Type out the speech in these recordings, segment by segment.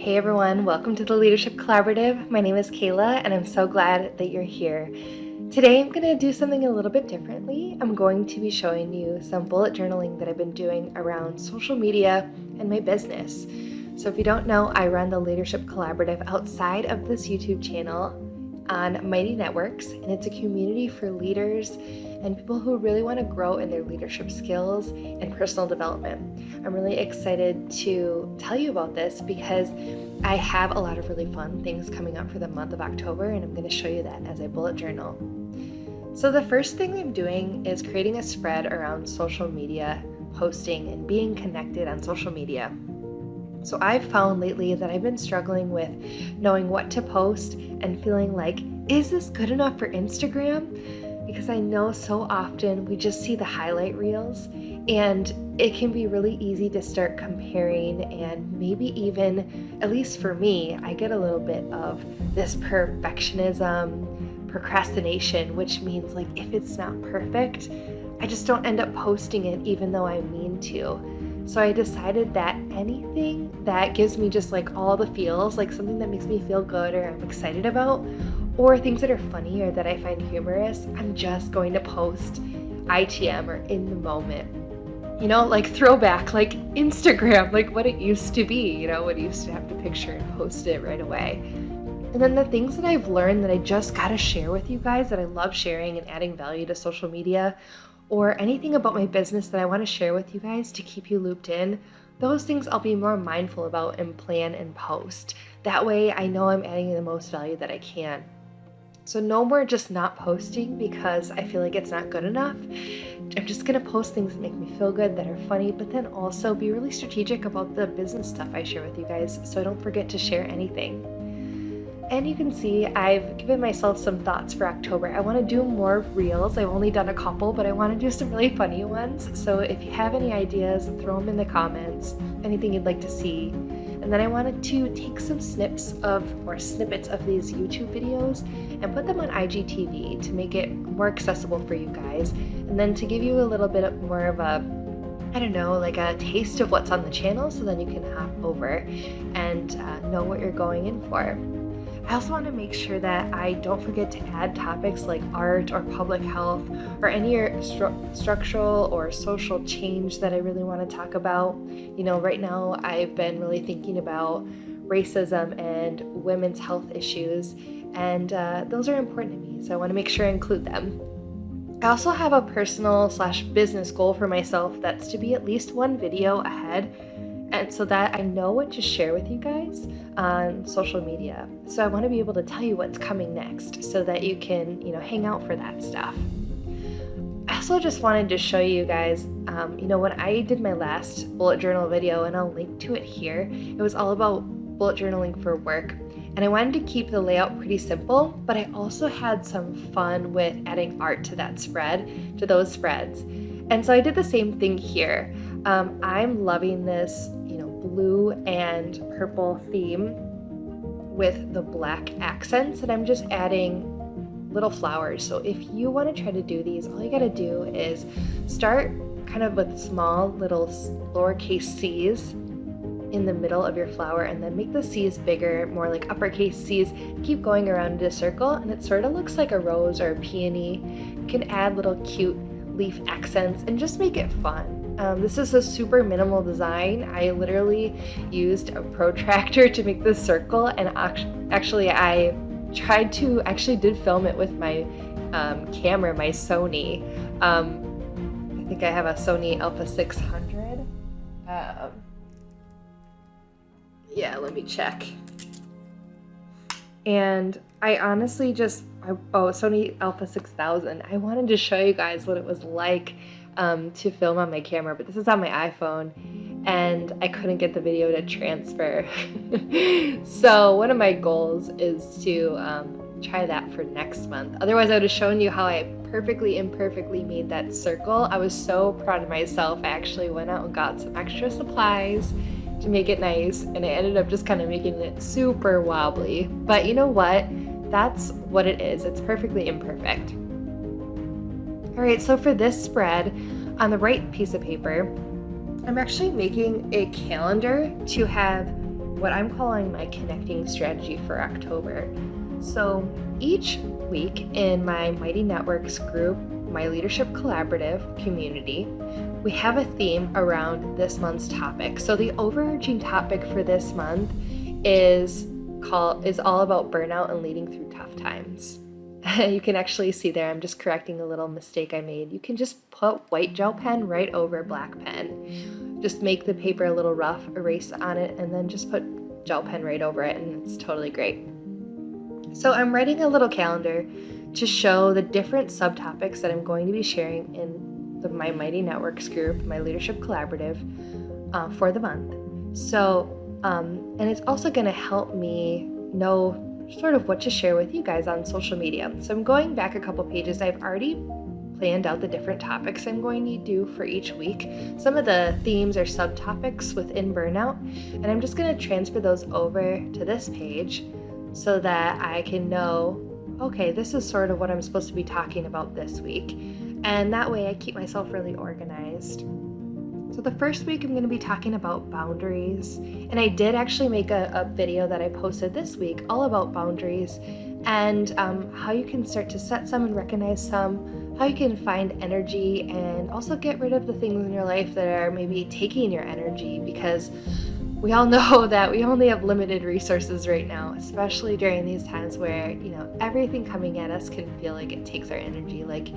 Hey everyone, welcome to the Leadership Collaborative. My name is Kayla and I'm so glad that you're here. Today I'm going to do something a little bit differently. I'm going to be showing you some bullet journaling that I've been doing around social media and my business. So if you don't know, I run the Leadership Collaborative outside of this YouTube channel on Mighty Networks, and it's a community for leaders and people who really want to grow in their leadership skills and personal development. I'm really excited to tell you about this because I have a lot of really fun things coming up for the month of October, and I'm going to show you that as I bullet journal. So the first thing I'm doing is creating a spread around social media posting and being connected on social media. So I've found lately that I've been struggling with knowing what to post and feeling like, is this good enough for Instagram? Because I know so often we just see the highlight reels, and it can be really easy to start comparing, and maybe even, at least for me, I get a little bit of this perfectionism, procrastination, which means like if it's not perfect, I just don't end up posting it even though I mean to. So I decided that anything that gives me just like all the feels, like something that makes me feel good or I'm excited about, or things that are funny or that I find humorous, I'm just going to post ITM or in the moment. You know, like throwback, like Instagram, like what it used to be, you know, what I used to have to picture and post it right away. And then the things that I've learned that I just gotta share with you guys, that I love sharing and adding value to social media, or anything about my business that I want to share with you guys to keep you looped in, those things I'll be more mindful about and plan and post. That way I know I'm adding the most value that I can. So no more just not posting because I feel like it's not good enough. I'm just going to post things that make me feel good, that are funny, but then also be really strategic about the business stuff I share with you guys so I don't forget to share anything. And you can see I've given myself some thoughts for October. I want to do more reels. I've only done a couple, but I want to do some really funny ones. So if you have any ideas, throw them in the comments, anything you'd like to see. And then I wanted to take some snippets of these YouTube videos and put them on IGTV to make it more accessible for you guys. And then to give you a little bit more of a, I don't know, like a taste of what's on the channel, so then you can hop over and know what you're going in for. I also want to make sure that I don't forget to add topics like art or public health or any structural or social change that I really want to talk about. You know, right now I've been really thinking about racism and women's health issues, and those are important to me, so I want to make sure I include them. I also have a personal/business goal for myself that's to be at least one video ahead, and so that I know what to share with you guys on social media. So I want to be able to tell you what's coming next so that you can, hang out for that stuff. I also just wanted to show you guys, when I did my last bullet journal video, and I'll link to it here, it was all about bullet journaling for work. And I wanted to keep the layout pretty simple, but I also had some fun with adding art to that spread, to those spreads. And so I did the same thing here. I'm loving this, blue and purple theme with the black accents, and I'm just adding little flowers. So if you want to try to do these, all you got to do is start kind of with small little lowercase c's in the middle of your flower, and then make the c's bigger, more like uppercase c's. Keep going around in a circle, and it sort of looks like a rose or a peony. You can add little cute leaf accents and just make it fun. This is a super minimal design. I literally used a protractor to make this circle, and actually I did film it with my camera, my Sony. I think I have a Sony Alpha 600. Yeah, let me check. And I honestly Sony Alpha 6000. I wanted to show you guys what it was like to film on my camera, but this is on my iPhone, and I couldn't get the video to transfer. So one of my goals is to try that for next month. Otherwise, I would have shown you how I perfectly imperfectly made that circle. I was so proud of myself. I actually went out and got some extra supplies to make it nice, and I ended up just kind of making it super wobbly. But you know what? That's what it is. It's perfectly imperfect. All right, so for this spread, on the right piece of paper, I'm actually making a calendar to have what I'm calling my connecting strategy for October. So each week in my Mighty Networks group, my Leadership Collaborative community, we have a theme around this month's topic. So the overarching topic for this month is all about burnout and leading through tough times. You can actually see there, I'm just correcting a little mistake I made. You can just put white gel pen right over black pen. Just make the paper a little rough, erase on it, and then just put gel pen right over it, and it's totally great. So I'm writing a little calendar to show the different subtopics that I'm going to be sharing in my Mighty Networks group, my Leadership Collaborative, for the month. So, and it's also going to help me know sort of what to share with you guys on social media. So I'm going back a couple pages. I've already planned out the different topics I'm going to do for each week. Some of the themes are subtopics within burnout, and I'm just going to transfer those over to this page so that I can know, okay, this is sort of what I'm supposed to be talking about this week. And that way I keep myself really organized. So the first week I'm going to be talking about boundaries, and I did actually make a video that I posted this week all about boundaries and how you can start to set some and recognize some, how you can find energy and also get rid of the things in your life that are maybe taking your energy, because we all know that we only have limited resources right now, especially during these times where, everything coming at us can feel like it takes our energy, like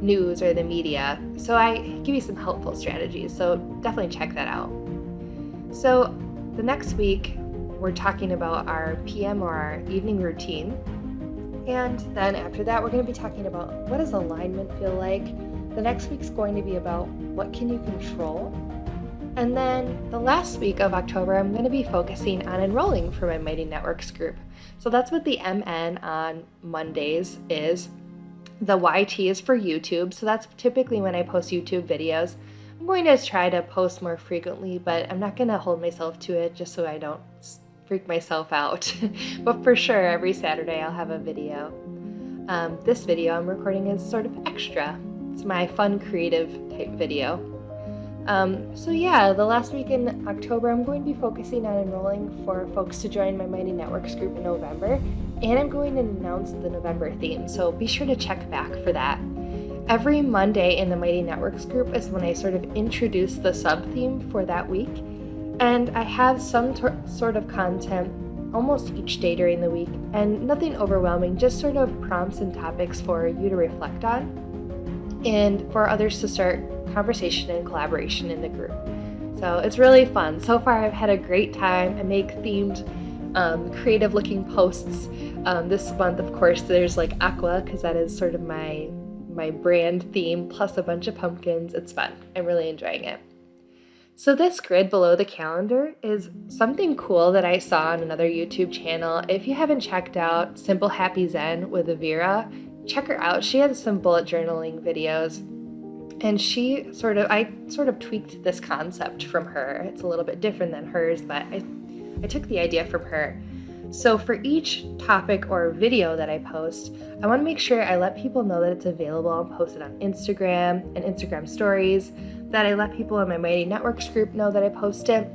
news or the media. So I give you some helpful strategies, so definitely check that out. So the next week, we're talking about our PM or our evening routine. And then after that, we're going to be talking about what does alignment feel like. The next week's going to be about what can you control. And then the last week of October, I'm going to be focusing on enrolling for my Mighty Networks group. So that's what the MN on Mondays is. The YT is for YouTube. So that's typically when I post YouTube videos. I'm going to try to post more frequently, but I'm not going to hold myself to it just so I don't freak myself out. But for sure, every Saturday I'll have a video. This video I'm recording is sort of extra. It's my fun, creative type video. So yeah, the last week in October, I'm going to be focusing on enrolling for folks to join my Mighty Networks group in November, and I'm going to announce the November theme, so be sure to check back for that. Every Monday in the Mighty Networks group is when I sort of introduce the sub-theme for that week, and I have some sort of content almost each day during the week, and nothing overwhelming, just sort of prompts and topics for you to reflect on, and for others to start conversation and collaboration in the group. So it's really fun. So far I've had a great time. I make themed creative looking posts. This month, of course, there's like aqua, because that is sort of my brand theme, plus a bunch of pumpkins. It's fun. I'm really enjoying it. So this grid below the calendar is something cool that I saw on another YouTube channel. If you haven't checked out Simple Happy Zen with Avira, check her out. She has some bullet journaling videos. And I sort of tweaked this concept from her. It's a little bit different than hers, but I took the idea from her. So for each topic or video that I post, I want to make sure I let people know that it's available and post it on Instagram and Instagram stories, that I let people in my Mighty Networks group know that I post it.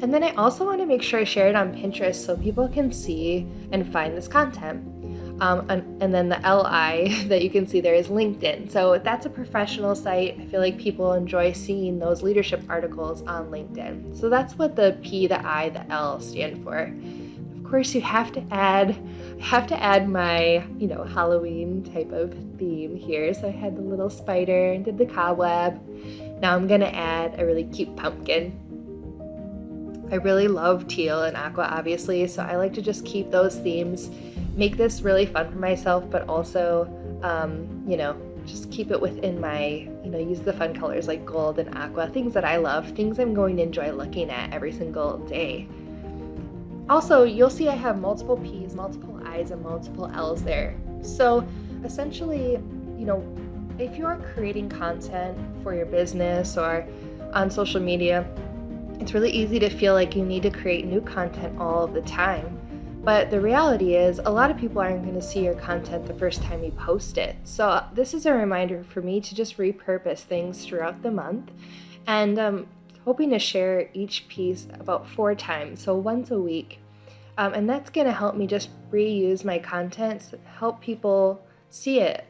And then I also want to make sure I share it on Pinterest so people can see and find this content. And then the LI that you can see there is LinkedIn. So that's a professional site. I feel like people enjoy seeing those leadership articles on LinkedIn. So that's what the P, the I, the L stand for. Of course, you have to add my, Halloween type of theme here. So I had the little spider and did the cobweb. Now I'm gonna add a really cute pumpkin. I really love teal and aqua, obviously, so I like to just keep those themes, make this really fun for myself, but also, just keep it within my, use the fun colors like gold and aqua, things that I love, things I'm going to enjoy looking at every single day. Also, you'll see I have multiple P's, multiple I's, and multiple L's there. So essentially, if you're creating content for your business or on social media, it's really easy to feel like you need to create new content all of the time. But the reality is a lot of people aren't going to see your content the first time you post it. So this is a reminder for me to just repurpose things throughout the month and hoping to share each piece about 4 times, so once a week. And that's going to help me just reuse my content, help people see it,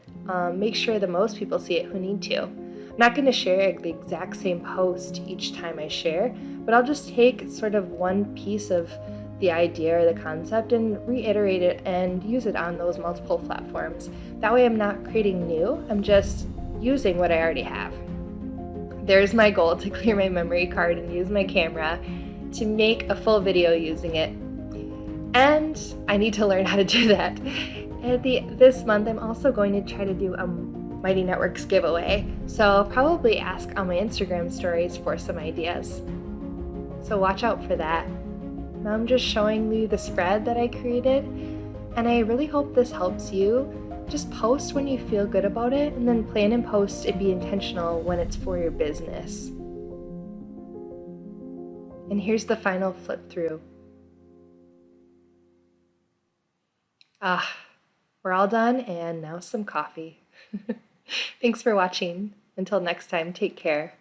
make sure the most people see it who need to. I'm not going to share the exact same post each time I share, but I'll just take sort of one piece of the idea or the concept and reiterate it and use it on those multiple platforms. That way I'm not creating new, I'm just using what I already have. There's my goal, to clear my memory card and use my camera to make a full video using it. And I need to learn how to do that. This month I'm also going to try to do a Mighty Networks giveaway, so I'll probably ask on my Instagram stories for some ideas. So watch out for that. Now I'm just showing you the spread that I created, and I really hope this helps you. Just post when you feel good about it, and then plan and post and be intentional when it's for your business. And here's the final flip through. We're all done, and now some coffee. Thanks for watching. Until next time, take care.